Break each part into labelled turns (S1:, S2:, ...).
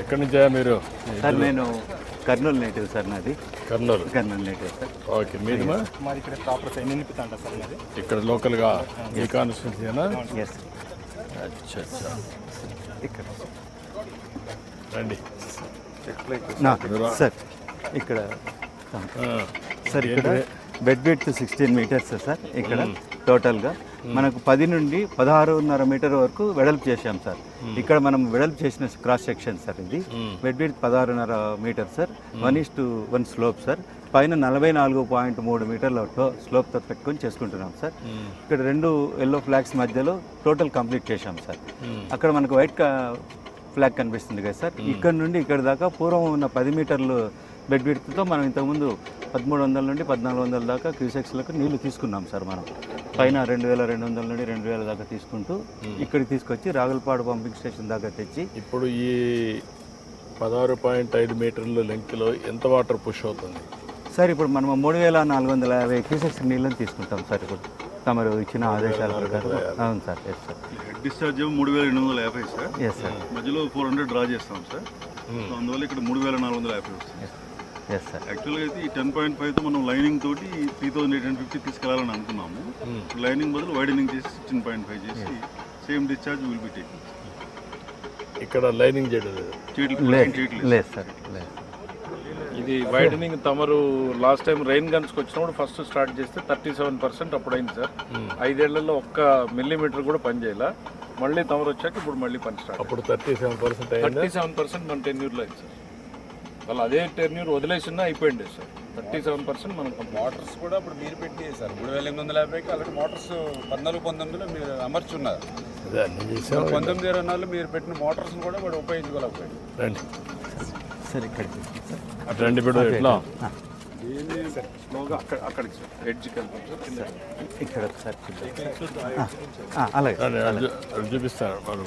S1: ఎక్కడి నుంచా మీరు?
S2: సార్ నేను కర్నూలు నేటివ్ సార్, నాది
S1: కర్నూలు
S2: నేటివ్ సార్.
S1: ఓకే, మీది
S3: మాది ఇక్కడ ప్రాపర్ సైడ్ నిలిపితా సార్ నాది.
S1: ఇక్కడ లోకల్గా ఈ కాన్స్టిట్యూన్సీనా?
S2: ఎస్
S1: అచ్చా అచ్చా,
S2: ఇక్కడ
S1: రండి
S2: సార్. ఇక్కడ సార్ ఇక్కడ బెడ్ విడ్త్ 16 మీటర్స్ సార్. ఇక్కడ టోటల్గా మనకు 10 నుండి 16.5 మీటర్ వరకు వెడల్పు చేశాం సార్. ఇక్కడ మనం వెడల్పు చేసిన క్రాస్ సెక్షన్ సార్. ఇది bed width 16.5 metre sir. 1:1 slope sir. పైన 44.3 మీటర్ల స్లోప్తో పెట్టుకొని చేసుకుంటున్నాం సార్. ఇక్కడ 2 ఎల్లో ఫ్లాగ్స్ మధ్యలో టోటల్ కంప్లీట్ చేశాం సార్. అక్కడ మనకు వైట్ ఫ్లాగ్ కనిపిస్తుంది కదా సార్. ఇక్కడ నుండి ఇక్కడ దాకా పూర్వం ఉన్న 10 మీటర్లు బెడ్ విడ్త్తో మనం ఇంతకుముందు 1300 నుండి 1400 దాకా క్యూసెక్స్లకు నీళ్లు తీసుకున్నాం సార్. మనం పైన 2200 నుండి 2000 దాకా తీసుకుంటూ ఇక్కడికి తీసుకొచ్చి రాగులపాడు పంపింగ్ స్టేషన్ దాకా తెచ్చి
S1: ఇప్పుడు ఈ 16.5 మీటర్ల లెంగ్త్లో ఎంత వాటర్ పుష్ అవుతుంది
S2: సార్? ఇప్పుడు మనం 3450 క్యూసెక్స్ నీళ్ళని తీసుకుంటాం సార్. ఇప్పుడు తమరు ఇచ్చిన ఆదేశాల ప్రకారం. అవును sir. Yes sir.
S4: Head discharge 3250 sir.
S2: Yes sir.
S4: మధ్యలో 400 డ్రా చేస్తాం సార్. అందువల్ల ఇక్కడ 3450 వస్తుంది.
S2: Yes sir.
S4: యాక్చువల్గా అయితే ఈ 10.5తో మనం లైనింగ్ తోటి 3850 తీసుకెళ్లాలని అనుకున్నాము. లైనింగ్ బదులు వైడనింగ్ చేసి 16.5 చేసి same discharge will be taking.
S1: ఇక్కడ లైనింగ్ చేయడం
S2: లేదు సార్. లేదు.
S1: ఇది వైడనింగ్ తమరు లాస్ట్ టైం రెయిన్ గన్స్కి వచ్చినప్పుడు ఫస్ట్ స్టార్ట్ చేస్తే 37% అప్పుడు అయింది సార్. 5 ఏళ్లలో 1 మిల్లీమీటర్ కూడా పని చేయాల. మళ్ళీ తమరు వచ్చాక ఇప్పుడు మళ్ళీ పని స్టార్ట్. అప్పుడు 37% మన టెన్యూర్లో అయింది సార్. వాళ్ళు అదే టెన్యూర్ వదిలేసినా అయిపోయింది సార్. 37% మనకు
S5: మోటార్స్ కూడా ఇప్పుడు మీరు పెట్టి సార్ 3850కి ఆల్రెడీ మోటార్స్ 14-19లో మీరు అమర్చున్నారు. 1904లో మీరు పెట్టిన మోటార్స్ని కూడా వాడు ఉపయోగించుకోలేకపోయాడు.
S1: రండి
S2: సార్. ఇక్కడ
S1: అటు రండి. ఇప్పుడు ఎట్లా
S4: అక్కడికి ఎడ్జ్కి వెళ్తాం సార్.
S2: ఇక్కడ సార్ అలాగే
S1: అటు చూపిస్తారు వాళ్ళు.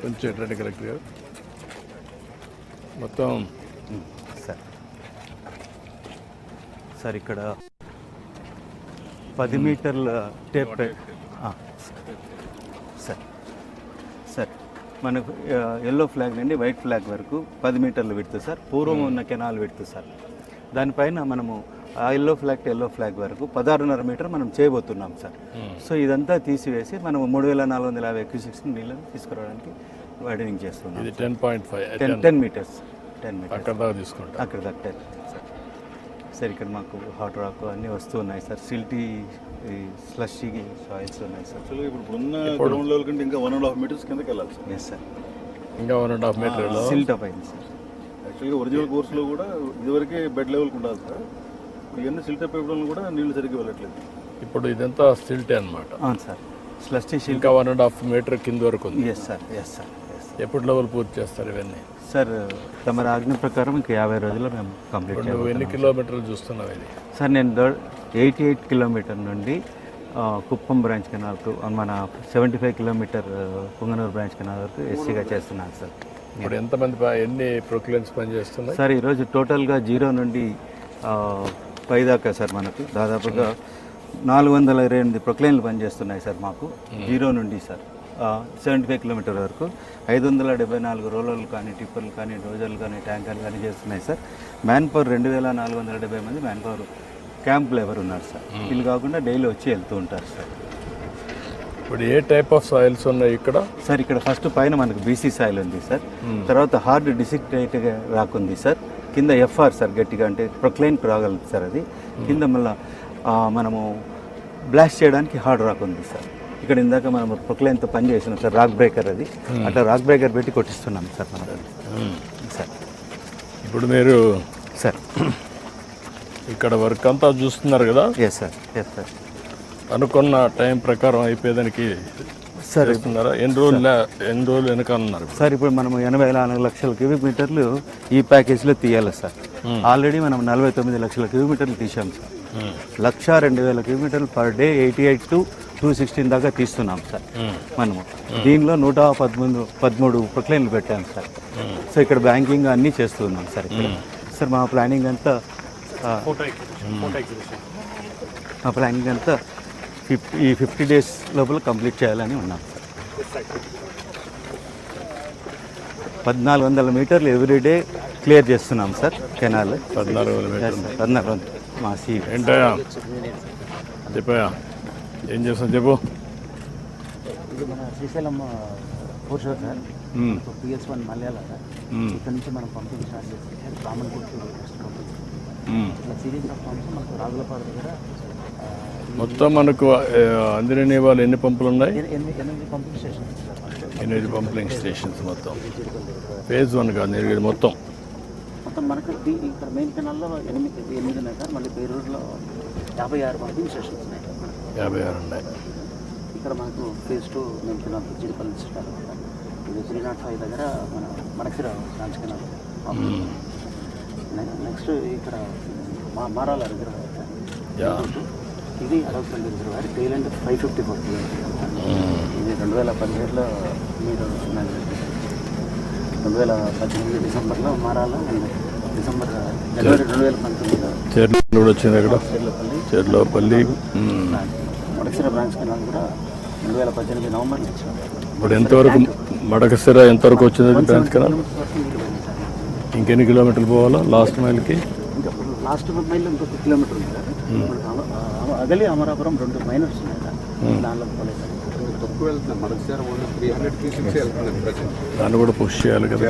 S1: కొంచెం ఎట్లండి కరెక్ట్ గారు మొత్తం
S2: సార్. సార్ ఇక్కడ 10 మీటర్ల టేప్ సార్. సార్ మనకు ఎల్లో ఫ్లాగ్ నుండి వైట్ ఫ్లాగ్ వరకు 10 మీటర్లు విడుతు సార్. పూర్వం ఉన్న కెనాల్ విడుతు సార్. దానిపైన మనము ఆ yellow flag to yellow flag వరకు 16.5 మీటర్ మనం చేయబోతున్నాం సార్. సో ఇదంతా తీసివేసి మనం 3450 క్యూసెక్స్ నీళ్ళని తీసుకురావడానికి వైడనింగ్ చేస్తున్నాం.
S1: ఇది 10.5
S2: 10 మీటర్స్. 10 మీటర్స్
S1: అక్కడ దాకా తీసుకుంటాం.
S2: అక్కడ దాకా సార్. సార్ ఇక్కడ మాకు హాట్ రాక్ అన్నీ వస్తూ ఉన్నాయి సార్. సిల్టీ స్లషీ సాయిల్స్ ఉన్నాయి సార్.
S4: యాక్చువల్గా ఇప్పుడు ఉన్న గ్రౌండ్ లెవెల్ కంటే ఇంకా 1.5 మీటర్స్ కిందకి వెళ్ళాలి సార్.
S2: Yes sir.
S1: ఇంకా 1.5 మీటర్
S2: సిల్ట్ అప్ అయింది సార్.
S4: యాక్చువల్గా ఒరిజినల్ కోర్సులో కూడా ఇదివరకే బెడ్ లెవెల్కి ఉండాలి సార్. ఇవన్నీ సిల్ట్ అప్ ఇవ్వడం కూడా నీళ్ళు సరిగ్గా వెళ్ళట్లేదు.
S1: ఇప్పుడు ఇదంతా సిల్టే అనమాట.
S2: అవును సార్. స్లషీ సిల్ట్
S1: ఇంకా 1.5 మీటర్ కింద వరకు ఉంది.
S2: Yes sir. Yes sir.
S1: ఎప్పుడు లెవెల్ పూర్తి చేస్తారు ఇవన్నీ?
S2: సార్ తమ ఆజ్ఞ ప్రకారం ఇంకా 50 రోజుల్లో మేము కంప్లీట్ చేయాలి.
S1: నువ్వు ఎన్ని కిలోమీటర్లు చూస్తున్నావు ఇది?
S2: సార్ నేను 88 కిలోమీటర్ నుండి కుప్పం బ్రాంచ్ కెనాల్కు మన 75 కిలోమీటర్ పుంగనూరు బ్రాంచ్ కెనాల్ వరకు ఎస్సీగా చేస్తున్నాను సార్.
S1: ఇప్పుడు ఎంతమంది ఎన్ని ప్రొక్లైన్స్ పనిచేస్తున్నాయి
S2: సార్? ఈరోజు టోటల్గా 0 నుండి 5 దాకా సార్ మనకు దాదాపుగా 428 ప్రొక్లైన్లు పనిచేస్తున్నాయి సార్ మాకు. 0 నుండి సార్ 75 కిలోమీటర్ వరకు 574 రోలర్లు కానీ టిప్పర్లు కానీ డోజర్లు కానీ ట్యాంకర్లు కానీ చేస్తున్నాయి సార్. మ్యాన్ పవర్ 2470 మంది మ్యాన్ పవర్ క్యాంప్ లేబర్ ఉన్నారు సార్. వీళ్ళు కాకుండా డైలీ వచ్చి వెళ్తూ ఉంటారు సార్.
S1: ఇప్పుడు ఏ టైప్ ఆఫ్ సాయిల్స్ ఉన్నాయి ఇక్కడ?
S2: సార్ ఇక్కడ ఫస్ట్ పైన మనకు బీసీ సాయిల్ ఉంది సార్. తర్వాత హార్డ్ డిసిక్టేట్గా రాకుంది సార్. కింద ఎఫ్ఆర్ సార్, గట్టిగా అంటే ప్రొక్లైన్ రాగలదు సార్. అది కింద మళ్ళీ మనము బ్లాస్ట్ చేయడానికి హార్డ్ రాక్ ఉంది సార్. ఇక్కడ ఇందాక మనం ప్రొక్లైన్తో పని చేసినాం సార్. రాక్ బ్రేకర్ అది అట్లా రాక్ బ్రేకర్ పెట్టి కొట్టిస్తున్నాం సార్ మనం సార్.
S1: ఇప్పుడు మీరు
S2: సార్
S1: ఇక్కడ వర్క్ అంతా చూస్తున్నారు కదా?
S2: Yes sir. Yes sir.
S1: అనుకున్న టైం ప్రకారం అయిపోయేదానికి
S2: సార్
S1: ఇస్తున్నారా? ఎన్ని రోజులు వెనకాలన్నారు
S2: సార్? ఇప్పుడు మనం 84 లక్షల క్యూబిక్ మీటర్లు ఈ ప్యాకేజ్లో తీయాలి సార్. ఆల్రెడీ మనం 49 లక్షల క్యూబిక్ మీటర్లు తీసాం సార్. 1,02,000 క్యూబిక్ మీటర్లు పర్ డే 88 to 216 దాకా తీస్తున్నాం సార్ మనము. దీనిలో 113 ప్రొక్లైన్లు పెట్టాం సార్. సో ఇక్కడ బ్యాంకింగ్ అన్నీ చేస్తున్నాం సార్. ఇక్కడ సార్ మా ప్లానింగ్ అంతా ఈ 50 days లోపల కంప్లీట్ చేయాలని ఉన్నాం సార్. 1400 మీటర్లు ఎవ్రీడే క్లియర్ చేస్తున్నాం సార్ కెనాల్.
S5: 1400 మీటర్లు.
S2: 1400 మా సీ.
S5: ఏంటయ్యా చెప్పాయా ఏం చేస్తాను చెప్పు.
S6: ఇది మన శ్రీశైలం ఫోర్షోర్ సార్, PS1 మలయాళ సార్. ఇక్కడ నుంచి మనం పంపింగ్ స్టార్ట్ చేస్తే రామన్పూర్కి నెక్స్ట్ పంపించాం. ఇట్లా సిరీస్ ఆఫ్ పంప్స్ మనకు రాగులపాడు దగ్గర
S5: మొత్తం మనకు అందిరని వాళ్ళు ఎన్ని పంపులు ఉన్నాయి?
S6: 8 pumping stations sir.
S5: 8 pumping stations మొత్తం. ఫేజ్ 1 కాదు ఇది మొత్తం.
S6: మొత్తం మనకు ఇక్కడ మెయిన్ కెనాల్లో 8 ఉన్నాయి సార్. మళ్ళీ పేరూరులో 56 పంపింగ్ స్టేషన్స్ ఉన్నాయి.
S5: 56 ఉన్నాయి.
S6: ఇక్కడ మనకు phase 2 main canal Jeedipalli start అవుతుంది. ఇది 305 దగ్గర మన మనకిర బ్రాంచ్ కెనాల్. నెక్స్ట్ ఇక్కడ మారాల రిజర్వాయర్ సార్. ఇది అడవుపల్లి రిజర్వాయర్ టైల్ అండ్ 554 కిలోమీటర్స్. ఇది 2017లో మీరు 2018 డిసెంబర్లో మారాల, జనవరి 2019లో
S5: చెర్లు కూడా వచ్చింది అక్కడ. చెర్లోపల్లి
S6: మడకసిర బ్రాంచ్ కెనాల్ కూడా 2018 నవంబర్లో వచ్చింది.
S5: ఇప్పుడు ఎంతవరకు మడకసిర ఎంతవరకు వచ్చింది బ్రాంచ్ కెనాల్? ఇంకెన్ని కిలోమీటర్లు పోవాలా లాస్ట్ మైల్కి?
S6: ఇంకా లాస్ట్ మైల్లో ఇంకొక కిలోమీటర్ ఉంది సార్. అగలి అమరాపురం 2 మైనర్స్ ఉన్నాయి సార్. దానిలో పోలేదు. తక్కువ వెళ్తుంది మడకసిర 300 360 వెళ్తుంది.
S5: దాన్ని కూడా పుష్ చేయాలి కదా,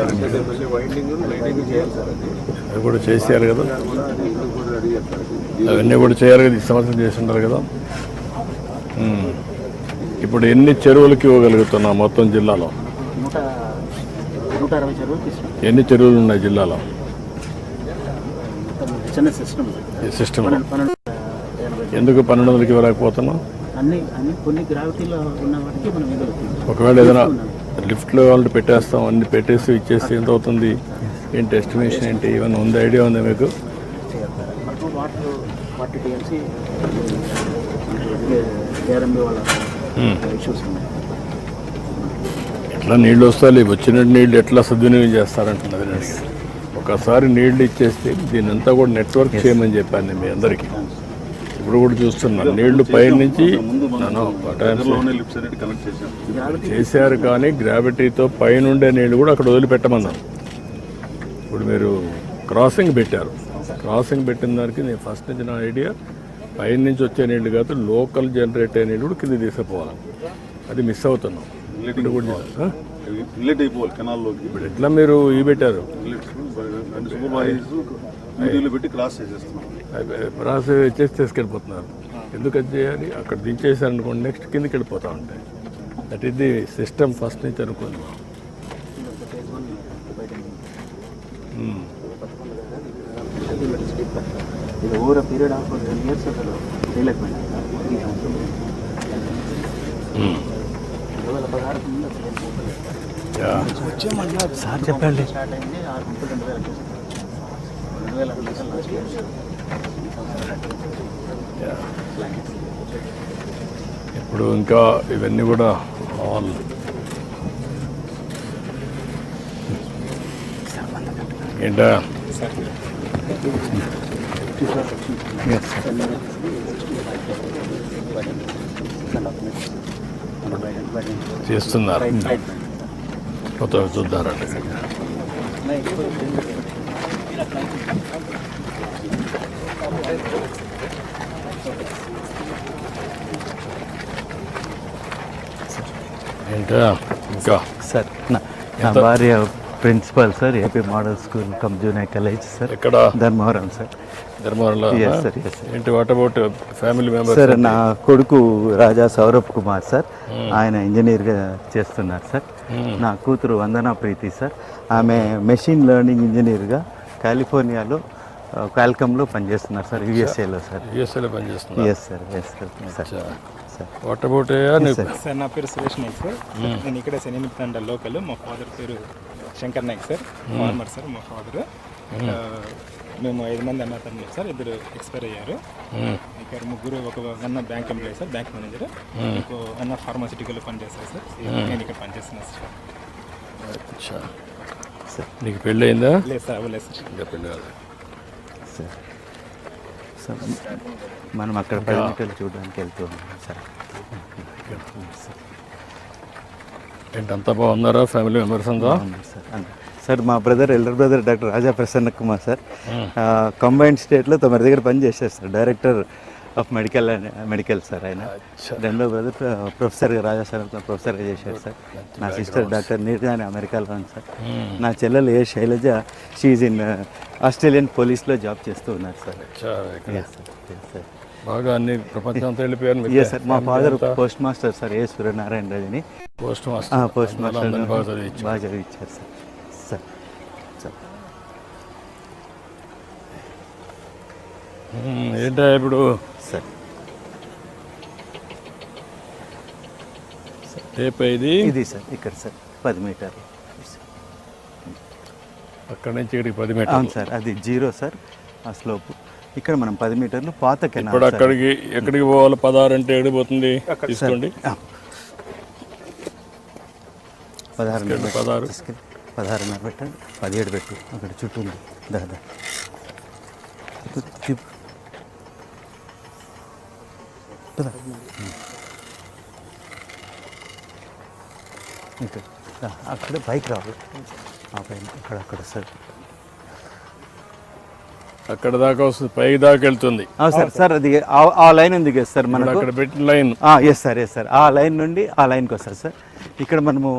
S5: అది కూడా చేసేయాలి కదా, అవన్నీ కూడా చేయాలి కదా. ఈ సంవత్సరం చేసి ఉండాలి కదా. ఇప్పుడు ఎన్ని చెరువులకి ఇవ్వగలుగుతున్నాం మొత్తం జిల్లాలో?
S6: 160 చెరువులు తీసుకున్నాం.
S5: ఎన్ని చెరువులు ఉన్నాయి జిల్లాలో?
S6: చిన్న సిస్టమ్
S5: ఈ సిస్టమ్ ఎందుకు 1200కి ఇవ్వలేకపోతున్నాం?
S6: అన్ని కొన్ని గ్రావిటీలో ఉన్న వాటికి మనం ఇవ్వగలుగుతాం.
S5: ఒకవేళ ఏదైనా లిఫ్ట్లో వాళ్ళు పెట్టేస్తాం, అన్ని పెట్టేసి ఇచ్చేస్తే ఎంత అవుతుంది? ఏంటి ఎస్టిమేషన్ ఏంటి? ఏమైనా ఉంది, ఐడియా ఉందా మీకు?
S6: మనకు వాటర్ టీఎంసీ కేఆర్ఎంబీ వాళ్ళ ఇష్యూస్ ఉన్నాయి.
S5: ఎట్లా నీళ్ళు వస్తాయి, వచ్చిన నీళ్ళు ఎట్లా సద్వినియోగం చేస్తారంటున్నది. ఒకసారి నీళ్లు ఇచ్చేస్తే దీన్ని అంతా కూడా నెట్వర్క్ చేయమని చెప్పాను నేను మీ అందరికీ. ఇప్పుడు కూడా చూస్తున్నాను నీళ్లు పై నుంచి చేశారు, కానీ గ్రావిటీతో పైనుండే నీళ్లు కూడా అక్కడ వదిలిపెట్టమన్నాను. ఇప్పుడు మీరు క్రాసింగ్ పెట్టారు. క్రాసింగ్ పెట్టిన దానికి నేను ఫస్ట్ నుంచి నా ఐడియా పైన నుంచి వచ్చే నీళ్లు కాదు, లోకల్ జనరేట్ అయ్యే నీళ్ళు కూడా కింద తీసుకుపోవాలి. అది మిస్ అవుతున్నాం. ఇప్పుడు ఎట్లా మీరు ఇవి పెట్టారు, ప్రాసెస్ చేసి తీసుకెళ్ళిపోతున్నారు. ఎందుకు అది చేయాలి? అక్కడ దించేసారు అనుకోండి, నెక్స్ట్ కిందకి వెళ్ళిపోతూ ఉంటాయి. That is the system first నుంచి అనుకుందాం.
S6: ఇది over a period of 10 years అసలు చేయలేకపోయినా
S2: సార్ చెప్పండి.
S6: స్టార్ట్ అయింది 6 పంపులు 2000 లాస్ట్ ఇయర్.
S5: ఇప్పుడు ఇంకా ఇవన్నీ కూడా ఆల్ ఏంటా చేస్తున్నారు. కొత్త చూద్దారండి. ఏంటా ఇంకా
S2: సార్ నా భార్య principal sir, AP model school cum junior college sir.
S5: ఎక్కడ?
S2: ధర్మవరం సార్.
S5: ధర్మవరంలో. ఏంటి what about family members?
S2: Sir నా కొడుకు రాజా సౌరభ్ కుమార్ సార్, ఆయన ఇంజనీర్గా చేస్తున్నారు సార్. నా కూతురు వందనా ప్రీతి సార్, ఆమె మెషిన్ లెర్నింగ్ ఇంజనీర్గా కాలిఫోర్నియాలో క్వాల్కమ్లో పనిచేస్తున్నారు సార్, యూఎస్ఏలో సార్.
S5: యూఎస్ఏలో పనిచేస్తున్నారు.
S2: Yes sir, yes sir.
S5: What about
S3: sir నా పేరు సురేష్ నాయక్ సార్. నేను ఇక్కడే శనిమిత్తండ లోకల్. మా ఫాదర్ పేరు Shankar Naik sir, farmer sir మా ఫాదర్. మేము 5 మంది అన్న తమ్ముడు సార్, 2 ఎక్స్పైర్ అయ్యారు. ఇక్కడ 3, ఒక అన్న bank employee sir, bank manager. ఇంకో అన్న ఫార్మాసిటికల్లో పనిచేస్తారు సార్. నేను ఇక్కడ పనిచేస్తున్నాను సార్.
S5: నీకు పెళ్ళి అయిందా?
S3: లేదు సార్, అవ్వలేదు సార్.
S5: ఇంకా పెళ్ళి కాదు
S2: సార్. సార్ మనం అక్కడ పరిమితులు చూడడానికి వెళ్తూ ఉన్నాం సార్.
S5: ఏంటి అంతా బాగున్నారా ఫ్యామిలీ మెంబర్స్ అంతా?
S2: సార్ సార్ మా బ్రదర్ ఎల్డర్ బ్రదర్ డాక్టర్ రాజా ప్రసన్న కుమార్ సార్ కంబైన్డ్ స్టేట్లో తమ దగ్గర పని చేశారు sir, director of medical sir. ఆయన రెండో బ్రదర్ ప్రొఫెసర్ రాజా సార్ ప్రొఫెసర్గా చేశారు సార్. నా సిస్టర్ డాక్టర్ నీర్జాని అమెరికాలో ఉంది సార్. నా చెల్లెలు A Shailaja she in Australian పోలీస్లో జాబ్ చేస్తూ ఉన్నారు సార్. సార్
S5: బాగా అన్ని ప్రపంచం అంతా వెళ్ళిపోయారు.
S2: Yes sir. మా father post master sir A Suryanarayana రాజుని
S5: పోస్ట్ మాస్టర్
S2: బాగా చదివించారు సార్. సార్ సార్
S5: ఏంటా ఇప్పుడు
S2: సార్
S5: టేప్
S2: ఇది సార్ ఇక్కడ సార్ 10 మీటర్లు.
S5: అక్కడ నుంచి ఇక్కడికి 10 మీటర్లు.
S2: అవును సార్, అది 0 సార్ ఆ స్లోప్. ఇక్కడ మనం 10 మీటర్లు పాత కెనాల్.
S5: ఇప్పుడు అక్కడికి ఎక్కడికి పోవాలి? 16 అంటే ఎక్కడికి పోతుంది తీసుకోండి.
S2: 16 పెట్టండి, 17 పెట్టు. అక్కడ చుట్టూ ఉంది దాదా. అక్కడ బైక్ రావాలి ఆ పైన అక్కడ సార్.
S5: అక్కడ దాకా వస్తుంది, పైకి దాకా వెళ్తుంది.
S2: సార్ సార్ అది ఆ లైన్ ఉంది కదా సార్ మనకు
S5: అక్కడ పెట్టిన లైన్.
S2: ఎస్ సార్ ఆ లైన్ నుండి ఆ లైన్కి వస్తారు సార్. ఇక్కడ మనము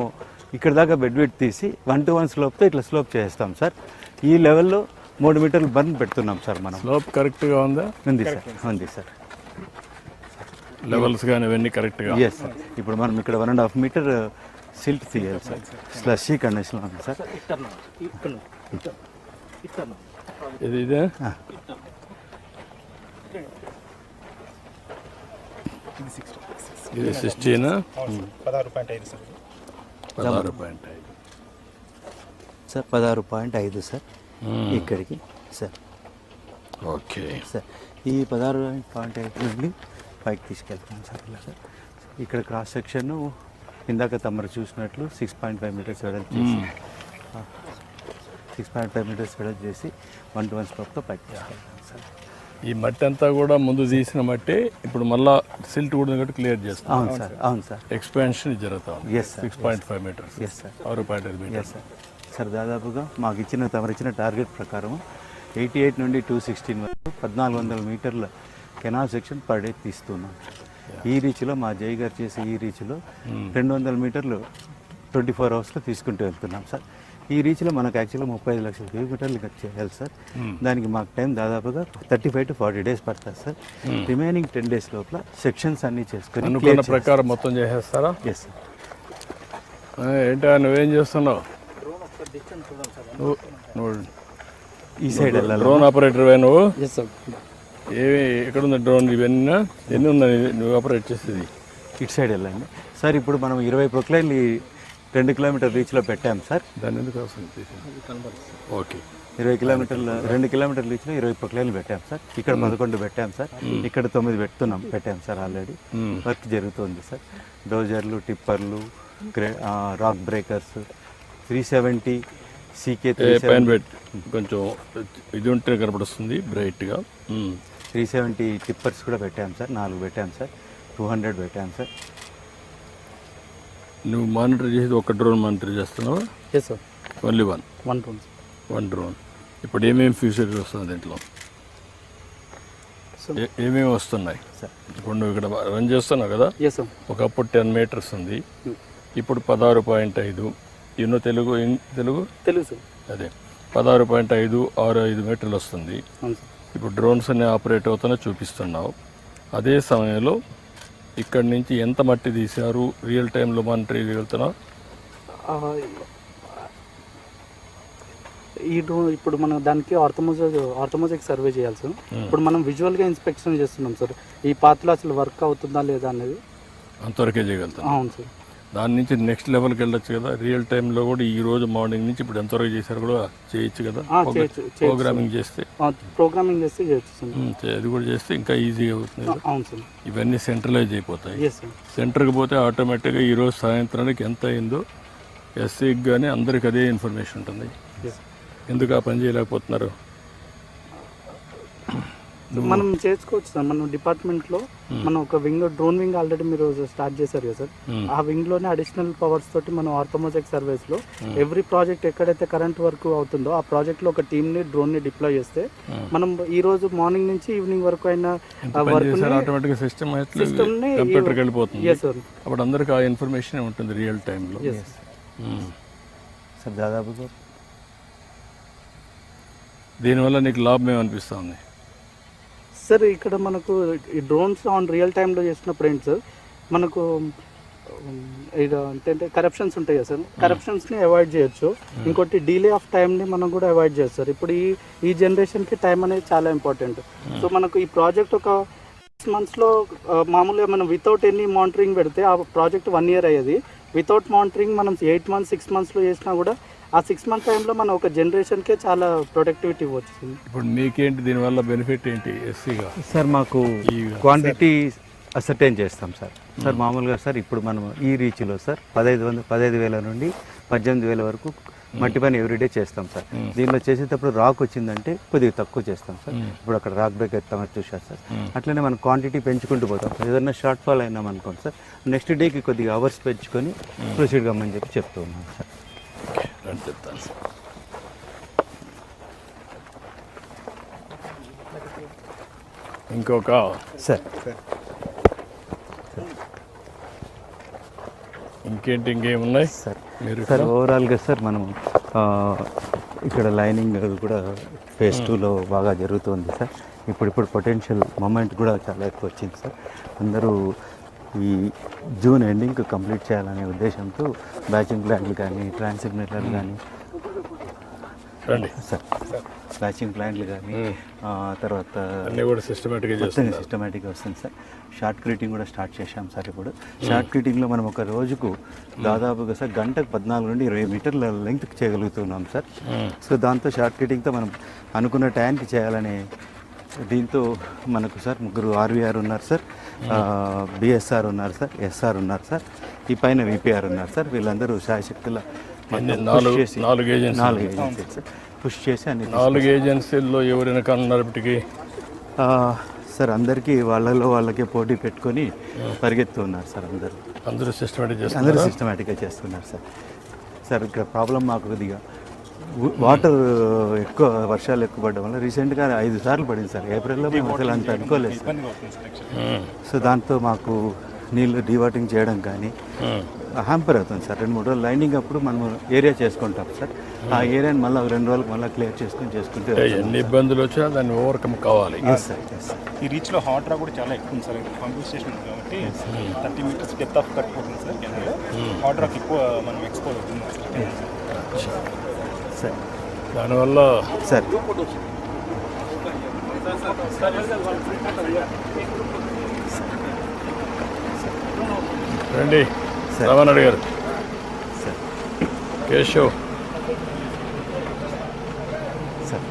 S2: ఇక్కడ దాకా బెడ్ వెయిట్ తీసి 1-to-1 స్లోప్తో ఇట్లా స్లోప్ చేస్తాం సార్. ఈ లెవెల్లో 3 మీటర్లు బర్న్ పెడుతున్నాం సార్ మనం.
S5: స్లోప్ కరెక్ట్గా ఉందా?
S2: ఉంది సార్, ఉంది సార్.
S5: లెవెల్స్ కానీ ఇవన్నీ కరెక్ట్గా.
S2: Yes sir. ఇప్పుడు మనం ఇక్కడ 1.5 మీటర్ సిల్ట్ తీయాలి సార్. స్లషీ కండిషన్లో ఉంది సార్.
S5: ఇదే ఇది 16
S3: 16.5 సార్.
S5: 16.5
S2: సార్. 16.5 సార్ ఇక్కడికి సార్.
S5: ఓకే
S2: సార్ ఈ 16.5 నుండి పైకి తీసుకెళ్తాం సార్. ఇలా సార్ ఇక్కడ క్రాస్ సెక్షన్ ఇందాక తమరు చూసినట్లు 6.5 మీటర్స్ వెడల్పు చేసి 6.5 మీటర్స్ వెడల్పు చేసి 1-to-1 స్లోప్తో పైకి తీసుకెళ్తాం సార్.
S5: ఈ మట్టి అంతా కూడా ముందు తీసిన మట్టి ఇప్పుడు మళ్ళా సిల్ట్ కూడా క్లియర్ చేస్తాం.
S2: అవును సార్, అవును సార్.
S5: ఎక్స్పాన్షన్ జరుగుతాం.
S2: Yes sir.
S5: 6.5 metres.
S2: Yes sir.
S5: 6.5 metres
S2: sir. Sir దాదాపుగా మాకు తమరు ఇచ్చిన టార్గెట్ ప్రకారం 88 నుండి 216 వరకు 1400 మీటర్ల కెనాల్ సెక్షన్ పర్ డే తీస్తున్నాం. ఈ రీచ్లో మా జై గారు చేసే ఈ రీచ్లో 200 మీటర్లు 24 అవర్స్లో తీసుకుంటూ వెళ్తున్నాం సార్. ఈ రీచ్లో మనకు యాక్చువల్గా 35 లక్షల కిలోమీటర్లు చేయాలి సార్. దానికి మాకు టైం దాదాపుగా 35 to 40 డేస్ పడుతుంది సార్. రిమైనింగ్ 10 డేస్ లోపల సెక్షన్స్ అన్నీ చేసుకుని
S5: అనుకున్న ప్రకారం మొత్తం చేసేస్తారా?
S2: Yes sir.
S5: ఏంటా నువ్వేం చేస్తున్నావు? నువ్వు
S2: ఈ సైడ్ వెళ్ళాలి.
S5: డ్రోన్ ఆపరేటర్ నువ్వు? ఏమి ఎక్కడుంది డ్రోన్? ఇవన్నీ ఎన్ని ఉన్నాయి నువ్వు ఆపరేట్ చేసేది?
S2: ఇటు సైడ్ వెళ్ళండి సార్. ఇప్పుడు మనం 20 ప్రొక్లైన్లు 2 కిలోమీటర్ రీచ్లో పెట్టాం సార్.
S5: దాన్ని ఎందుకు అవసరం? ఓకే.
S2: 20 కిలోమీటర్ల 2 కిలోమీటర్ రీచ్లో 20 ప్రొక్లైన్లు పెట్టాం సార్. ఇక్కడ 11 పెట్టాం సార్. ఇక్కడ 9 పెట్టాం సార్. ఆల్రెడీ వర్క్ జరుగుతుంది సార్. డోజర్లు, టిప్పర్లు, రాక్ బ్రేకర్స్ 370 CK
S5: పైన పెట్టి కొంచెం ఇది ఉంటే కనపడుస్తుంది బ్రైట్గా.
S2: 370 టిప్పర్స్ కూడా పెట్టాం సార్. 4 పెట్టాం సార్. 200 పెట్టాం సార్.
S5: నువ్వు మానిటర్ చేసేది ఒక డ్రోన్ మానిటర్ చేస్తున్నావా?
S6: Yes sir.
S5: Only one drone. ఇప్పుడు ఏమేమి ఫీచర్స్ వస్తుంది దీంట్లో? ఏమేమి వస్తున్నాయి
S2: సార్?
S5: ఇప్పుడు నువ్వు ఇక్కడ రన్ చేస్తున్నావు కదా,
S6: ఎస్ సార్.
S5: ఒకప్పుడు 10 మీటర్స్ ఉంది, ఇప్పుడు 16.5. ఎన్నో తెలుగు
S6: తెలుగు సార్.
S5: అదే 16.5 65 మీటర్లు వస్తుంది. ఇప్పుడు డ్రోన్స్ అనే ఆపరేట్ అవుతున్నా చూపిస్తున్నావు. అదే సమయంలో ఇక్కడి నుంచి ఎంత మట్టి తీశారు రియల్ టైంలో మానిటర్ చేయగలుగుతున్నావు?
S6: ఈ డ్రోన్ ఇప్పుడు మనం దానికి ఆర్థమోజెక్ సర్వే చేయాలి సార్. ఇప్పుడు మనం విజువల్గా ఇన్స్పెక్షన్ చేస్తున్నాం సార్. ఈ పాత్రలో అసలు వర్క్ అవుతుందా లేదా అనేది
S5: అంతవరకే చేయగలుగుతాం.
S6: అవును సార్.
S5: దాని నుంచి నెక్స్ట్ లెవెల్కి వెళ్ళొచ్చు కదా. రియల్ టైంలో కూడా ఈ రోజు మార్నింగ్ నుంచి ఇప్పుడు ఎంతవరకు చేశారు కూడా చేయొచ్చు కదా. ప్రోగ్రామింగ్ చేస్తే
S6: చేయొచ్చు సార్.
S5: అది కూడా చేస్తే ఇంకా ఈజీగా అవుతుంది.
S6: అవును సార్.
S5: ఇవన్నీ సెంట్రలైజ్ అయిపోతాయి. సెంటర్కి పోతే ఆటోమేటిక్గా ఈరోజు సాయంత్రానికి ఎంత అయిందో ఎస్సీకి కానీ అందరికి అదే ఇన్ఫర్మేషన్ ఉంటుంది. ఎందుకు ఆ పని చేయలేకపోతున్నారు?
S7: మనం చేసుకోవచ్చు సార్. మనం డిపార్ట్మెంట్లో మనం ఒక వింగ్, డ్రోన్ వింగ్ ఆల్రెడీ మీరు స్టార్ట్ చేశారు కదా సార్. ఆ వింగ్లోనే అడిషనల్ పవర్స్ తోటి మనం ఆర్థమోజెక్ సర్వీస్లో ఎవ్రీ ప్రాజెక్ట్ ఎక్కడైతే కరెంట్ వర్క్ అవుతుందో ఆ ప్రాజెక్ట్లో ఒక టీమ్ని, డ్రోన్ని డిప్లాయ్ చేస్తే మనం ఈ రోజు మార్నింగ్ నుంచి ఈవినింగ్ వరకు అయిన వర్క్
S5: ఆటోమేటిక్గా సిస్టమ్
S7: సిస్టమ్ని
S5: కంప్యూటర్కి వెళ్ళిపోతుంది.
S7: Yes sir.
S5: అప్పుడు అందరికీ ఆ ఇన్ఫర్మేషన్ ఉంటుంది రియల్ టైంలో.
S2: సార్ దాదాపుగా
S5: దీనివల్ల నీకు లాభం ఏమనిపిస్తుంది?
S7: సార్ ఇక్కడ మనకు ఈ డ్రోన్స్ ఆన్ రియల్ టైంలో చేసినప్పుడు ఏంటి సార్, మనకు ఇక అంటే కరప్షన్స్ ఉంటాయి కదా సార్, కరప్షన్స్ని అవాయిడ్ చేయొచ్చు. ఇంకోటి డిలే ఆఫ్ టైంని మనం కూడా అవాయిడ్ చేయొచ్చు సార్. ఇప్పుడు ఈ జనరేషన్కి టైం అనేది చాలా ఇంపార్టెంట్. సో మనకు ఈ ప్రాజెక్ట్ ఒక 6 monthsలో మామూలుగా మనం వితౌట్ ఎనీ మానిటరింగ్ పెడితే ఆ ప్రాజెక్ట్ 1 year అయ్యేది. వితౌట్ మానిటరింగ్ మనం 8 months 6 monthsలో చేసినా కూడా ఆ 6 month టైంలో మనం ఒక జనరేషన్కే చాలా ప్రొడక్టివిటీ వచ్చింది.
S5: ఇప్పుడు మీకేంటి దీనివల్ల బెనిఫిట్ ఏంటి ఎస్సీగా?
S2: సార్ మాకు క్వాంటిటీ అసర్టైన్ చేస్తాం సార్. సార్ మామూలుగా సార్ ఇప్పుడు మనం ఈ రీచ్లో సార్ 15,000 నుండి 18,000 వరకు మట్టి పని ఎవ్రీడే చేస్తాం సార్. దీనిలో చేసేటప్పుడు రాక్ వచ్చిందంటే కొద్దిగా తక్కువ చేస్తాం సార్. ఇప్పుడు అక్కడ రాక్ బ్రేక్ ఎత్తామని చూసారు సార్. అట్లనే మనం క్వాంటిటీ పెంచుకుంటూ పోతాం సార్. ఏదైనా షార్ట్ ఫాల్ అయినాం అనుకోండి సార్, నెక్స్ట్ డేకి కొద్దిగా అవర్స్ పెంచుకొని ప్రొసీడ్ కమ్మని చెప్పి చెప్తూ ఉన్నాం సార్.
S5: చెప్తాను ఇంకొక
S2: సార్
S5: ఇంకేమున్నాయి
S2: సార్?
S5: మీరు
S2: సార్ ఓవరాల్గా సార్ మనం ఇక్కడ లైనింగ్ కూడా ఫేజ్ 2లో బాగా జరుగుతుంది సార్. ఇప్పుడు పొటెన్షియల్ మూమెంట్ కూడా చాలా ఎక్కువ వచ్చింది సార్. అందరూ ఈ జూన్ ఎండింగ్కి కంప్లీట్ చేయాలనే ఉద్దేశంతో బ్యాచింగ్ ప్లాంట్లు కానీ, ట్రాన్స్మిటర్లు కానీ సార్, బ్యాచింగ్ ప్లాంట్లు కానీ తర్వాత
S5: అన్నీ కూడా
S2: సిస్టమేటిక్గా వస్తుంది సార్. షార్ట్ క్రీటింగ్ కూడా స్టార్ట్ చేశాం సార్. ఇప్పుడు షార్ట్ క్రీటింగ్లో మనం ఒక రోజుకు దాదాపుగా సార్ గంటకు 14 నుండి 20 మీటర్ల లెంగ్త్ చేయగలుగుతున్నాం సార్. సో దాంతో షార్ట్ క్రీటింగ్తో మనం అనుకున్న టైంకి చేయాలనే దీంతో మనకు సార్ 3 ఆర్వీఆర్ ఉన్నారు సార్, బిఎస్ఆర్ ఉన్నారు సార్, ఎస్ఆర్ ఉన్నారు సార్, ఈ పైన విపిఆర్ ఉన్నారు సార్. వీళ్ళందరూ శాయశక్తుల
S5: 4
S2: ఏజెన్సీలు సార్ పుష్ చేసి అన్ని
S5: 4 ఏజెన్సీల్లో ఎవరైనా కన్నప్పటికీ
S2: సార్ అందరికీ వాళ్ళకే పోటీ పెట్టుకొని పరిగెత్తున్నారు సార్. అందరూ సిస్టమేటిక్గా చేస్తున్నారు సార్. సార్ ఇక్కడ ప్రాబ్లం మాకు కొద్దిగా వాటర్ ఎక్కువ, వర్షాలు ఎక్కువ పడడం వల్ల రీసెంట్గా 5 సార్లు పడింది సార్. ఏప్రిల్లో మేము అసలు అంత అనుకోలేదు సార్. సో దాంతో మాకు నీళ్ళు డీవాటింగ్ చేయడం కానీ హ్యాంపర్ అవుతుంది సార్. 2-3 రోజులు లైనింగ్ అప్పుడు మనం ఏరియా చేసుకుంటాం సార్. ఆ ఏరియాని మళ్ళీ 2 రోజులకు మళ్ళీ క్లియర్ చేసుకుంటే
S5: ఎన్ని ఇబ్బందులు వచ్చినా దాన్ని ఓవర్కమ్ కావాలి.
S3: ఈ రీచ్లో హాట్ రా కూడా చాలా ఎక్కువ ఉంది సార్. పంపింగ్ స్టేషన్ ఉంది కాబట్టి 30 meters డెప్త్ ఆఫ్ కట్ పోతుంది సార్. కెనాల్లో హాట్ రాక్ ఎక్కువ మనం ఎక్స్పోజ్ అవుతుంది
S2: సార్.
S5: దానివల్ల
S2: సార్
S5: రండి రమణ గారు, కేశవ్
S2: సార్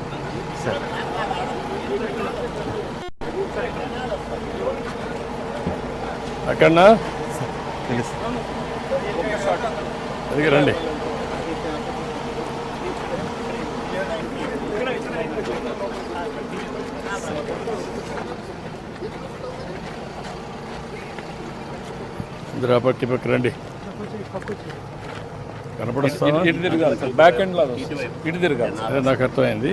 S2: సార్
S5: అక్కడనా
S2: తెలుసు
S5: అది రండి. పక్క రండి, కనపడుస్తా.
S1: ఇటు తిరగాలి సార్, బ్యాక్ ఎండ్ లాగా ఇటు తిరగాలి.
S5: అదే నాకు అర్థమైంది.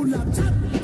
S8: Pula